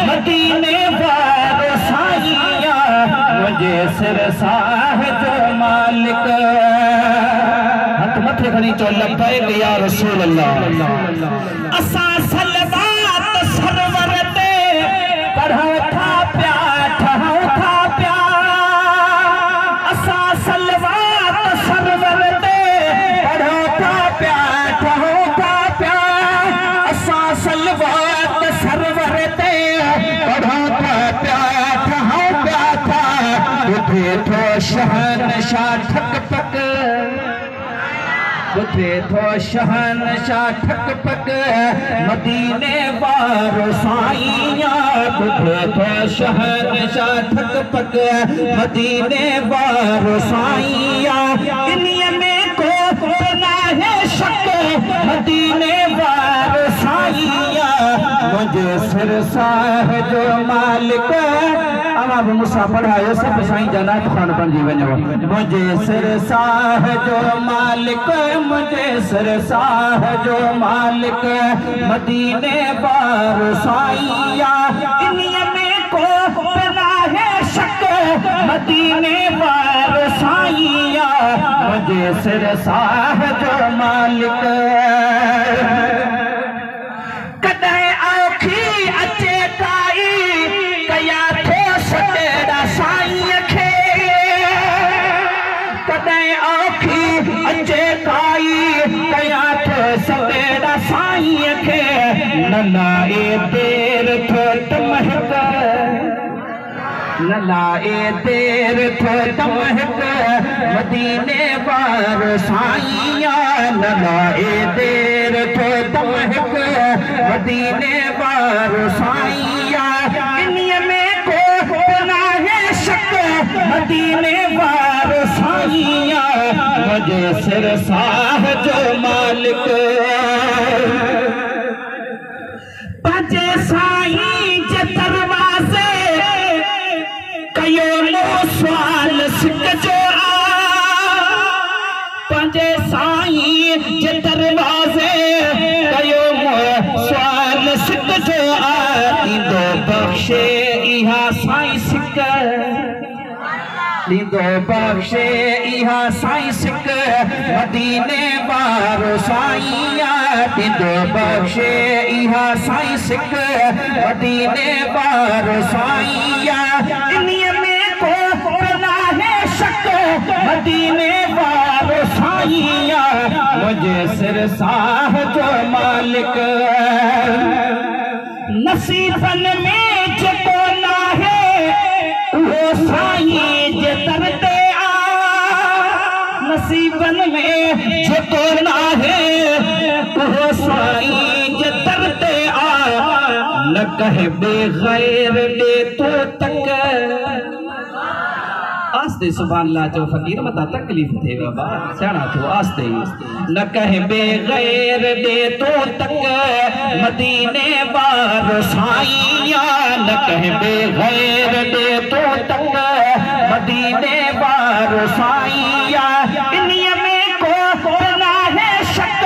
मदीने वारो साईया मुझे सिर साह जो मालिक हथ मथे खणी चो लब्बैक या रसूल अल्लाह असा सलवात सरवर ते पढ़ो था प्या ठहो था प्या असा सलवात सरवर ते पढ़ो था प्या ठहो था प्या असा सलवात सरवर ते पढ़ो था प्या ठहो प्या था उठे थो शहनशाह ठक पक उठे थो शहनशाह ठक पक मदीने वारो साईया उठे थो शहनशाह ठक पक मदीने वारो साईया इन्हीअ में को ना है शक मदीने वारो साईया मुझे सिर साह जो मालिक अमा भी मुसा पढ़ायो सब साईं जनात खान बंजी वञो मुझे सिर साह जो मालिक मुझे सिर साह जो मालिक मदीने वारो साईया इन्हीअ में को ना है शक मदीने वारो साईया मुझे सिर साह जो मालिक कदे औखी अचे काई कया थो सतेड़ा साईं खे कदे औखी अचे काई कया थो सतेड़ा साईं खे न लाए देर थो तमहक न लाए देर थो तमहक मदीने वारो साईया न लाए देर थो तमहक मदीने वारो साईया इन्हीअ में को ना है शक मदीने वारो साईया मुझे सिर साह जो मालिक पंहिंजे साईं जे दरवाज़े कयो लो सवाल सिक जो पंहिंजे साईं जे दरवाज़े कयो सवाल सिक जो ॾींदो बख़्शे इहा साईं सिक ॾींदो बख़्शे इहा साईं सिक मदीने वारो साईया ॾींदो बख़्शे इहा साईं सिक मदीने वारो साईया इन्हीअ में को ना है शक मदीने वारो साईया मुझे सिर साह जो मालिक नसीबन में जेको ना है वो साईं जे दर ते आ नसीबन में जेको ना है वो साईं जे दर ते आ न कहे बेगैर दे तो तक आस्ते सुभान अल्लाह जो फकीर मता तकलीफ थे बाबा सियाणा थो आस्ते न कहे बेगैर दे तो तक मदीने वारो साईया न कहे बेगैर दे तो तक मदीने वारो साईया इन्हीअ में को ना है शक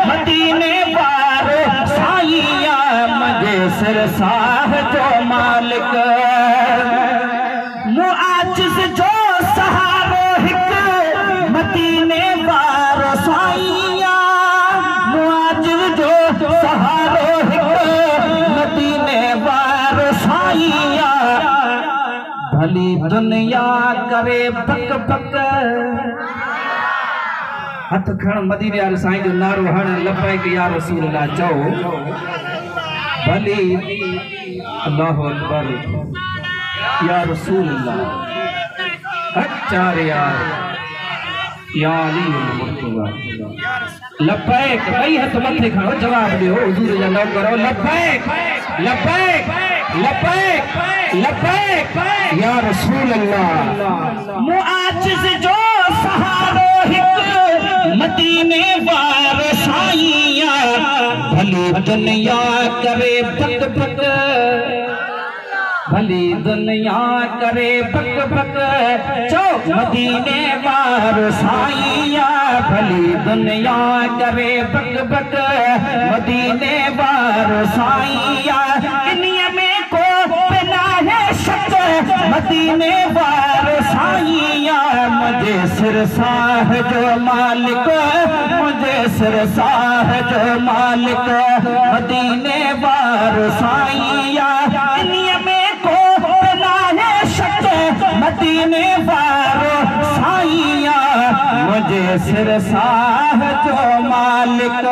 मदीने वारो साईया मुझे सिर साह जो मालिक मुआजिज़ जो सहारो हिक मदीने वारो साईया मुआजिज़ जो सहारो हिक मदीने वारो साईया भली दुनिया करे पक पक हथ खण मदीने वारे साईं जो नारो हण लब्बैक या रसूल अल्लाह चओ भली अल्लाहु अकबर या रसूल अल्लाह चार यार या अली मुर्तज़ा लब्बैक कई हथ मथे खणो जवाब दियो हुजूर जा नौकर लब्बैक लब्बैक लब्बैक लब्बैक या रसूल अल्लाह मुआजिज़ जो सहारो हिक मदीने वारो साईया भली दुनिया करे पक पक भली दुनिया करे पक पक चो मदीने वारो साईया भली दुनिया करे पक पक मदीने वारो साईया इन्हीअ में को मदीने वार साईया मुझे सिरसाह जो मालिक मुझे सिरसाह जो मालिक मदीने वार साईया इन्हीं में को ना है शक मदीने वार साईया मुझे सिरसाह जो मालिक